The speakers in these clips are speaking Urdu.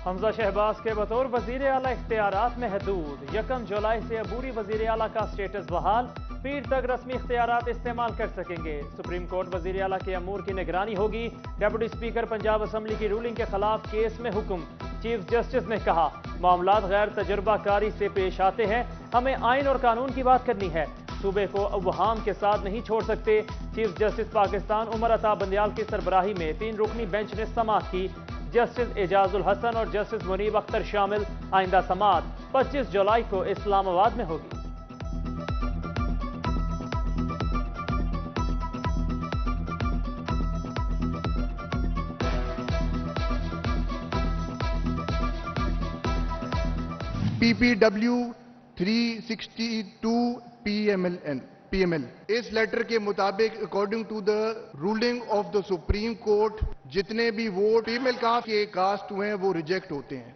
حمزہ شہباز کے بطور وزیر اعلیٰ اختیارات میں حدود، 1 جولائی سے عبوری وزیر اعلیٰ کا سٹیٹس بحال، پیر تک رسمی اختیارات استعمال کر سکیں گے۔ سپریم کورٹ وزیر اعلیٰ کے امور کی نگرانی ہوگی۔ ڈپٹی اسپیکر پنجاب اسمبلی کی رولنگ کے خلاف کیس میں حکم، چیف جسٹس نے کہا معاملات غیر تجربہ کاری سے پیش آتے ہیں، ہمیں آئین اور قانون کی بات کرنی ہے، صوبے کو اوہام کے ساتھ نہیں چھوڑ سکتے۔ چیف جسٹس پاکستان عمر عطا بندیال کی سربراہی میں 3 رکنی بینچ نے سماعت کی، جسٹس اعجاز الحسن اور جسٹس منیب اختر شامل۔ آئندہ سماعت 25 جولائی کو اسلام آباد میں ہوگی۔ PPW 362 PML اس لیٹر کے مطابق according to the ruling of the supreme court جتنے بھی ووٹ فیمیل کے کاسٹ ہوئے ہیں وہ ریجیکٹ ہوتے ہیں۔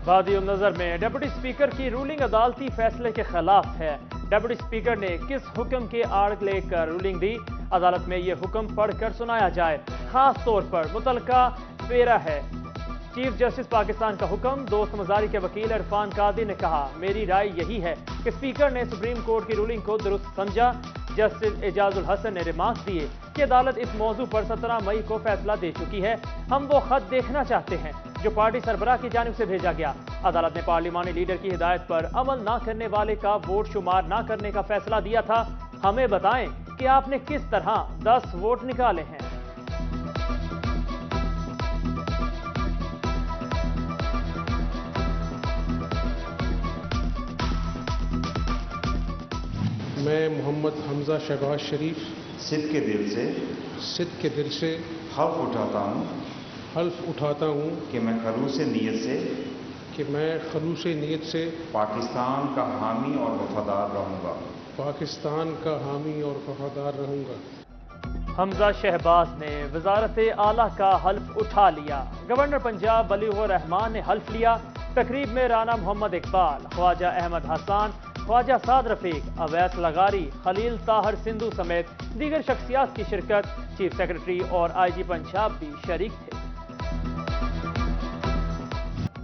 وادی النظر میں ڈپٹی اسپیکر کی رولنگ عدالتی فیصلے کے خلاف ہے۔ ڈپٹی اسپیکر نے کس حکم کے آڑ لے کر رولنگ دی؟ عدالت میں یہ حکم پڑھ کر سنایا جائے، خاص طور پر متعلقہ پیرا ہے۔ چیف جسٹس پاکستان کا حکم، دوست مزاری کے وکیل عرفان قادری نے کہا میری رائے یہی ہے کہ اسپیکر نے سپریم کورٹ کی رولنگ کو درست سمجھا۔ جسٹس اعجاز الحسن نے ریمارکس دیے کہ عدالت اس موضوع پر 17 مئی کو فیصلہ دے چکی ہے، ہم وہ خط دیکھنا چاہتے ہیں جو پارٹی سربراہ کی جانب سے بھیجا گیا۔ عدالت نے پارلیمانی لیڈر کی ہدایت پر عمل نہ کرنے والے کا ووٹ شمار نہ کرنے کا فیصلہ دیا تھا، ہمیں بتائیں کہ آپ نے کس طرح 10 ووٹ نکالے ہیں۔ میں محمد حمزہ شہباز شریف صدق کے دل سے حلف اٹھاتا ہوں کہ میں خلوص نیت سے پاکستان کا حامی اور وفادار رہوں گا۔ حمزہ شہباز نے وزارت اعلیٰ کا حلف اٹھا لیا۔ گورنر پنجاب بلیغ الرحمان نے حلف لیا۔ تقریب میں رانا محمد اقبال، خواجہ احمد حسان، خواجہ سعد رفیق، اویس لغاری، خلیل طاہر سندھو سمیت دیگر شخصیات کی شرکت، چیف سیکرٹری اور IG پنجاب بھی شریک تھے۔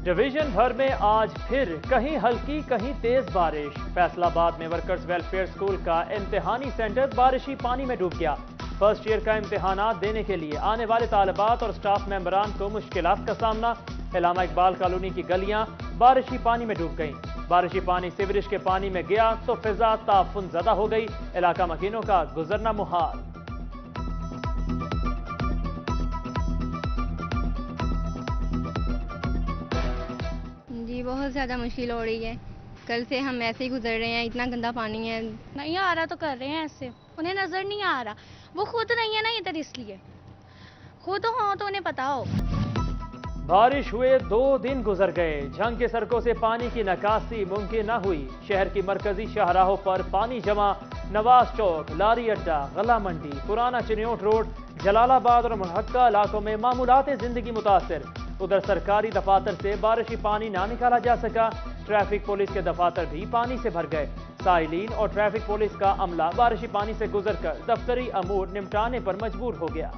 ڈویژن بھر میں آج پھر کہیں ہلکی کہیں تیز بارش۔ فیصل آباد میں ورکرز ویلفیئر اسکول کا امتحانی سینٹر بارشی پانی میں ڈوب گیا۔ فرسٹ ایئر کا امتحانات دینے کے لیے آنے والے طالبات اور سٹاف ممبران کو مشکلات کا سامنا۔ علامہ اقبال کالونی کی گلیاں بارشی پانی میں ڈوب گئیں۔ بارشی پانی سیوریج کے پانی میں گیا تو فضا تعفن زدہ ہو گئی، علاقہ مکینوں کا گزرنا محال۔ جی بہت زیادہ مشکل ہو رہی ہے، کل سے ہم ایسے ہی گزر رہے ہیں، اتنا گندا پانی ہے۔ نہیں آ رہا تو کر رہے ہیں ایسے، انہیں نظر نہیں آ رہا، وہ خود نہیں ہے نا ادھر، اس لیے خود ہوں تو انہیں پتا ہو۔ بارش ہوئے 2 دن گزر گئے، جھنگ کے سڑکوں سے پانی کی نکاسی ممکن نہ ہوئی۔ شہر کی مرکزی شاہراہوں پر پانی جمع، نواز چوک، لاری اڈا، غلہ منڈی، پرانا چنیوٹ روڈ، جلال آباد اور ملحقہ علاقوں میں معمولات زندگی متاثر۔ ادھر سرکاری دفاتر سے بارشی پانی نہ نکالا جا سکا، ٹریفک پولیس کے دفاتر بھی پانی سے بھر گئے۔ سائلین اور ٹریفک پولیس کا عملہ بارشی پانی سے گزر کر دفتری امور نمٹانے پر مجبور ہو گیا۔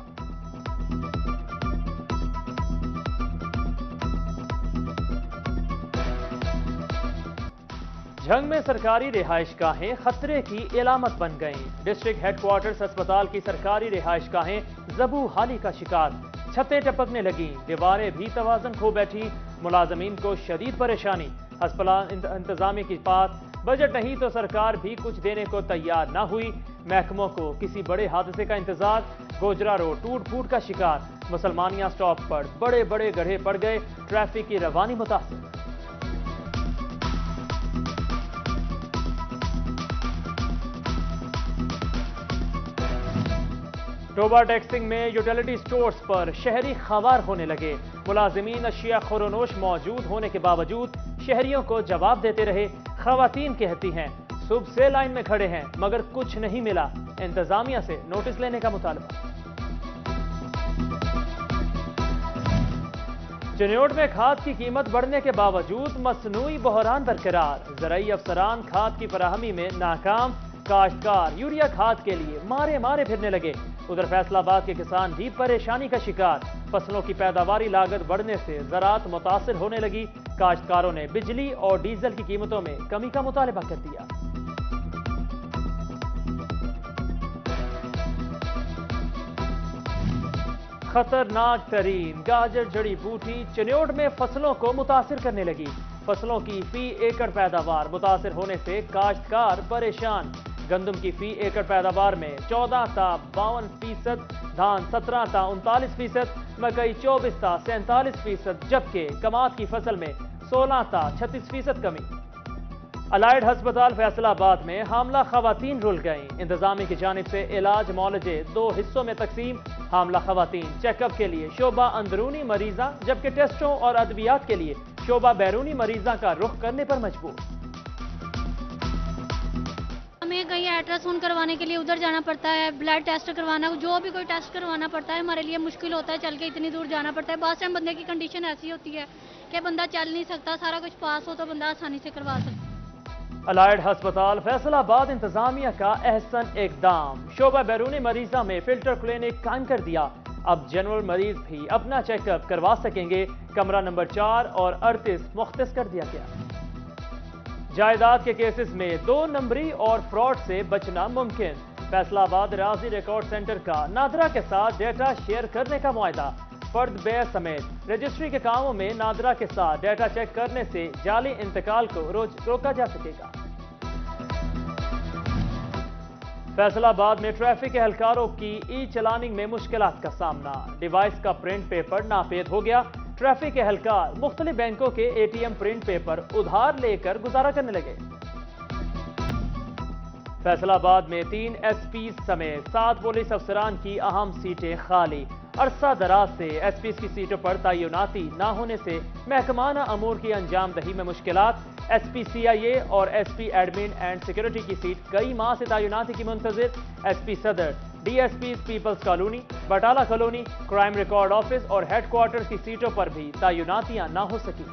جھنگ میں سرکاری رہائش گاہیں خطرے کی علامت بن گئیں۔ ڈسٹرکٹ ہیڈ کوارٹرز ہسپتال کی سرکاری رہائش گاہیں زبو حالی کا شکار، چھتیں ٹپکنے لگیں، دیواریں بھی توازن کھو بیٹھی، ملازمین کو شدید پریشانی۔ ہسپتال انتظامیہ کی بات، بجٹ نہیں تو سرکار بھی کچھ دینے کو تیار نہ ہوئی۔ محکموں کو کسی بڑے حادثے کا انتظار، گوجرا روڈ ٹوٹ پھوٹ کا شکار، مسلمانیہ سٹاپ پر بڑے بڑے گڑھے پڑ گئے، ٹریفک کی روانی متاثر۔ ٹوبا ٹیکسنگ میں یوٹیلیٹی سٹورز پر شہری خوار ہونے لگے، ملازمین اشیاء خورونوش موجود ہونے کے باوجود شہریوں کو جواب دیتے رہے۔ خواتین کہتی ہیں صبح سے لائن میں کھڑے ہیں مگر کچھ نہیں ملا، انتظامیہ سے نوٹس لینے کا مطالبہ۔ چنیوٹ میں کھاد کی قیمت بڑھنے کے باوجود مصنوعی بحران برقرار، زرعی افسران کھاد کی فراہمی میں ناکام، کاشتکار یوریا کھاد کے لیے مارے پھرنے لگے، ادھر فیصل آباد کے کسان بھی پریشانی کا شکار، فصلوں کی پیداواری لاگت بڑھنے سے زراعت متاثر ہونے لگی، کاشتکاروں نے بجلی اور ڈیزل کی قیمتوں میں کمی کا مطالبہ کر دیا۔ خطرناک ترین گاجر جڑی بوٹی چنیوڑ میں فصلوں کو متاثر کرنے لگی، فصلوں کی فی ایکڑ پیداوار متاثر ہونے سے کاشتکار پریشان، گندم کی فی ایکڑ پیداوار میں 14 تا 52%، دھان 17 تا 39%، مکئی 24 تا 47%، جبکہ کماد کی فصل میں 16 تا 36% کمی۔ الائیڈ ہسپتال فیصل آباد میں حاملہ خواتین رل گئیں، انتظامیہ کی جانب سے علاج معالجے 2 حصوں میں تقسیم، حاملہ خواتین چیک اپ کے لیے شعبہ اندرونی مریضہ، جبکہ ٹیسٹوں اور ادویات کے لیے شعبہ بیرونی مریضہ کا رخ کرنے پر مجبور۔ ہمیں کہیں الٹراساؤنڈ کروانے کے لیے ادھر جانا پڑتا ہے، بلڈ ٹیسٹ کروانا، جو بھی کوئی ٹیسٹ کروانا پڑتا ہے ہمارے لیے مشکل ہوتا ہے، چل کے اتنی دور جانا پڑتا ہے۔ بعض ٹائم بندے کی کنڈیشن ایسی ہوتی ہے کہ بندہ چل نہیں سکتا، سارا کچھ پاس ہو تو بندہ آسانی سے کروا سکتا ہے۔ الائیڈ ہسپتال فیصل آباد انتظامیہ کا احسن اقدام، شعبہ بیرونی مریضہ میں فلٹر کلینک قائم کر دیا، اب جنرل مریض بھی اپنا چیک اپ کروا سکیں گے، کمرہ نمبر 4 اور 38 مختص کر دیا گیا۔ جائیداد کے کیسز میں 2 نمبری اور فراڈ سے بچنا ممکن، فیصل آباد ریاضی ریکارڈ سینٹر کا نادرا کے ساتھ ڈیٹا شیئر کرنے کا معاہدہ، فرد بے سمیت رجسٹری کے کاموں میں نادرا کے ساتھ ڈیٹا چیک کرنے سے جعلی انتقال کو روکا جا سکے گا۔ فیصل آباد میں ٹریفک اہلکاروں کی ای چلاننگ میں مشکلات کا سامنا، ڈیوائس کا پرنٹ پیپر ناپید ہو گیا، ٹریفک اہلکار مختلف بینکوں کے A T M print paper ادھار لے کر گزارا کرنے لگے۔ فیصل آباد میں 3 ایس پی سمیت 7 پولیس افسران کی اہم سیٹیں خالی، عرصہ دراز سے ایس پی کی سیٹوں پر تعیناتی نہ ہونے سے محکمانہ امور کی انجام دہی میں مشکلات، S P C I A اور S P admin and security کی سیٹ کئی ماہ سے تعیناتی کی منتظر، S P Saddar, D S P peoples colony, Batala colony, crime record office اور ہیڈ کوارٹر کی سیٹوں پر بھی تعیناتیاں نہ ہو سکی۔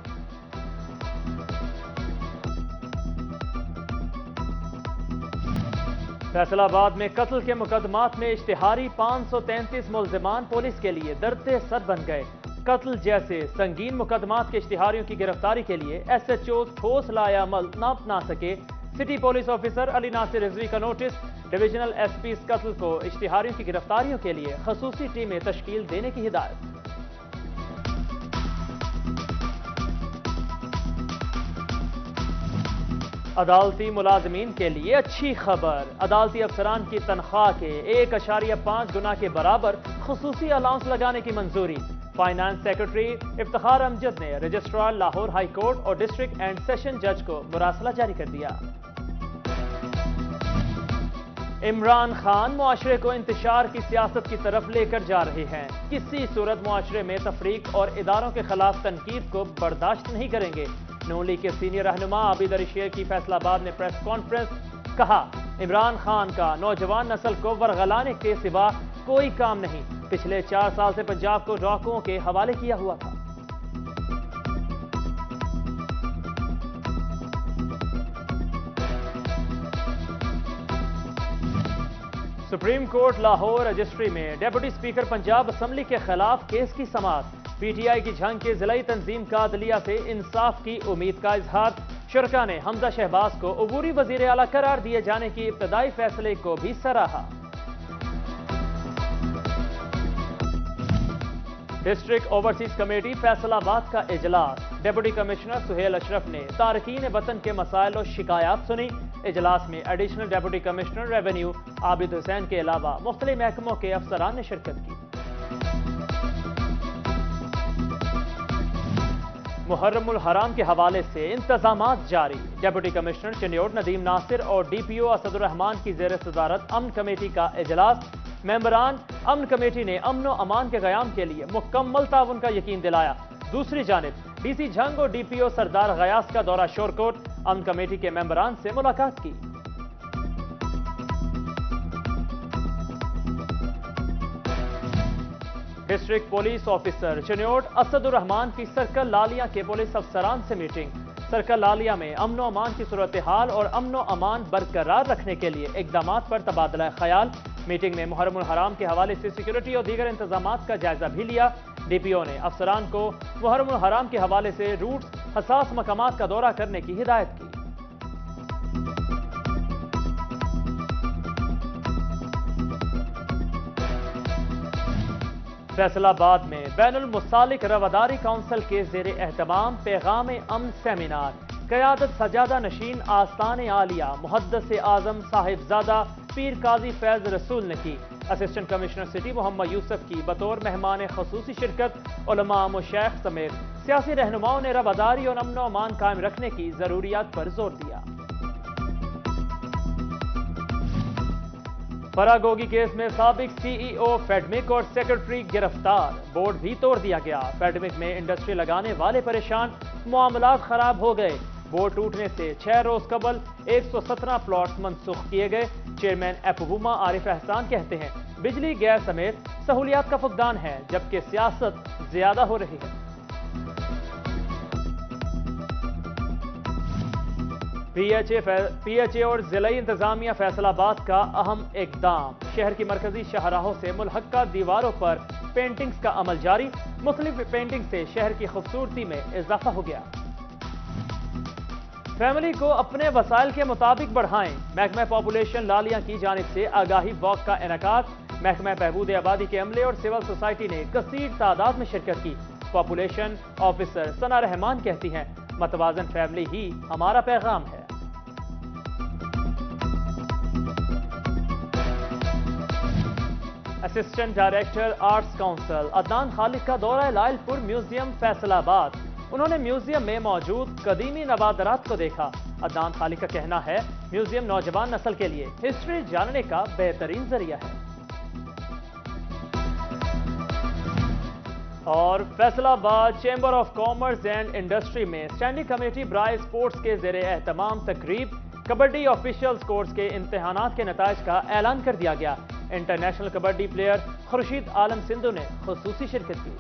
فیصل آباد میں قتل کے مقدمات میں اشتہاری 533 ملزمان پولیس کے لیے درد سر بن گئے، قتل جیسے سنگین مقدمات کے اشتہاریوں کی گرفتاری کے لیے ایس ایچ اوز ٹھوس لائے عمل نہ اپنا سکے، سٹی پولیس آفیسر علی ناصر رضوی کا نوٹس، ڈویژنل ایس پی قتل کو اشتہاریوں کی گرفتاریوں کے لیے خصوصی ٹیمیں تشکیل دینے کی ہدایت۔ عدالتی ملازمین کے لیے اچھی خبر، عدالتی افسران کی تنخواہ کے 1.5 گنا کے برابر خصوصی الاؤنس لگانے کی منظوری، فائنانس سیکرٹری افتخار امجد نے رجسٹرار لاہور ہائی کورٹ اور ڈسٹرکٹ اینڈ سیشن جج کو مراسلہ جاری کر دیا۔ عمران خان معاشرے کو انتشار کی سیاست کی طرف لے کر جا رہے ہیں، کسی صورت معاشرے میں تفریق اور اداروں کے خلاف تنقید کو برداشت نہیں کریں گے، نون لیگ کے سینئر رہنما عابد علی شیر کی فیصل آباد میں پریس کانفرنس، کہا عمران خان کا نوجوان نسل کو ورغلانے کے سوا کوئی کام نہیں، پچھلے 4 سال سے پنجاب کو ڈاکوؤں کے حوالے کیا ہوا تھا۔ سپریم کورٹ لاہور رجسٹری میں ڈیپٹی اسپیکر پنجاب اسمبلی کے خلاف کیس کی سماعت، پی ٹی آئی کی جھنگ کے ضلعی تنظیم کا عدلیہ سے انصاف کی امید کا اظہار، شرکا نے حمزہ شہباز کو عبوری وزیر اعلیٰ قرار دیے جانے کی ابتدائی فیصلے کو بھی سراہا۔ ڈسٹرکٹ اوورسیز کمیٹی فیصل آباد کا اجلاس، ڈپٹی کمشنر سہیل اشرف نے تارکین وطن کے مسائل و شکایات سنی، اجلاس میں ایڈیشنل ڈپٹی کمشنر ریونیو عابد حسین کے علاوہ مختلف محکموں کے افسران نے شرکت کی۔ محرم الحرام کے حوالے سے انتظامات جاری، ڈپٹی کمشنر چنیوڑ ندیم ناصر اور ڈی پی او اسد الرحمان کی زیر صدارت امن کمیٹی کا اجلاس، ممبران امن کمیٹی نے امن و امان کے قیام کے لیے مکمل تعاون کا یقین دلایا، دوسری جانب ڈی سی جھنگ اور ڈی پی او سردار غیاث کا دورہ شورکوٹ، امن کمیٹی کے ممبران سے ملاقات کی۔ ڈسٹرکٹ پولیس آفیسر چنیوڑ اسد الرحمان کی سرکل لالیہ کے پولیس افسران سے میٹنگ، سرکل لالیہ میں امن و امان کی صورتحال اور امن و امان برقرار رکھنے کے لیے اقدامات پر تبادلہ خیال، میٹنگ میں محرم الحرام کے حوالے سے سیکیورٹی اور دیگر انتظامات کا جائزہ بھی لیا۔ ڈی پی او نے افسران کو محرم الحرام کے حوالے سے روٹس حساس مقامات کا دورہ کرنے کی ہدایت کی۔ فیصل آباد میں بین المسالک رواداری کونسل کے زیر اہتمام پیغام امن سیمینار قیادت سجادہ نشین آستان عالیہ محدث اعظم صاحبزادہ پیر قاضی فیض رسول نے کی۔ اسسٹنٹ کمشنر سٹی محمد یوسف کی بطور مہمان خصوصی شرکت علماء مشائخ سمیت سیاسی رہنماؤں نے رواداری اور امن و امان قائم رکھنے کی ضروریات پر زور دیا۔ فراگوگی کیس میں سابق سی ای او فیڈمک اور سیکرٹری گرفتار، بورڈ بھی توڑ دیا گیا۔ فیڈمک میں انڈسٹری لگانے والے پریشان، معاملات خراب ہو گئے۔ بورڈ ٹوٹنے سے 6 روز قبل 117 پلاٹس منسوخ کیے گئے۔ چیئرمین ایپوما عارف احسان کہتے ہیں بجلی گیس سمیت سہولیات کا فقدان ہے جبکہ سیاست زیادہ ہو رہی ہے۔ پی ایچ اے اور ضلعی انتظامیہ فیصل آباد کا اہم اقدام، شہر کی مرکزی شاہراہوں سے ملحقہ دیواروں پر پینٹنگز کا عمل جاری، مختلف پینٹنگ سے شہر کی خوبصورتی میں اضافہ ہو گیا۔ فیملی کو اپنے وسائل کے مطابق بڑھائیں، محکمہ پاپولیشن لالیاں کی جانب سے آگاہی واک کا انعقاد۔ محکمہ بہبود آبادی کے عملے اور سول سوسائٹی نے کثیر تعداد میں شرکت کی۔ پاپولیشن آفیسر ثنا رحمان کہتی ہیں متوازن فیملی ہی ہمارا پیغام ہے۔ Assistant director arts council Adnan خالق کا دورہ لائل پور میوزیم فیصل آباد، انہوں نے میوزیم میں موجود قدیمی نوادرات کو دیکھا۔ عدنان خالق کا کہنا ہے میوزیم نوجوان نسل کے لیے ہسٹری جاننے کا بہترین ذریعہ ہے۔ اور فیصل آباد chamber of commerce and industry میں اسٹینڈنگ کمیٹی برائے اسپورٹس کے زیر اہتمام تقریب، کبڈی آفیشلز کورس کے امتحانات کے نتائج کا اعلان کر دیا گیا۔ انٹرنیشنل کبڈی پلیئر خورشید عالم سندھو نے خصوصی شرکت کی۔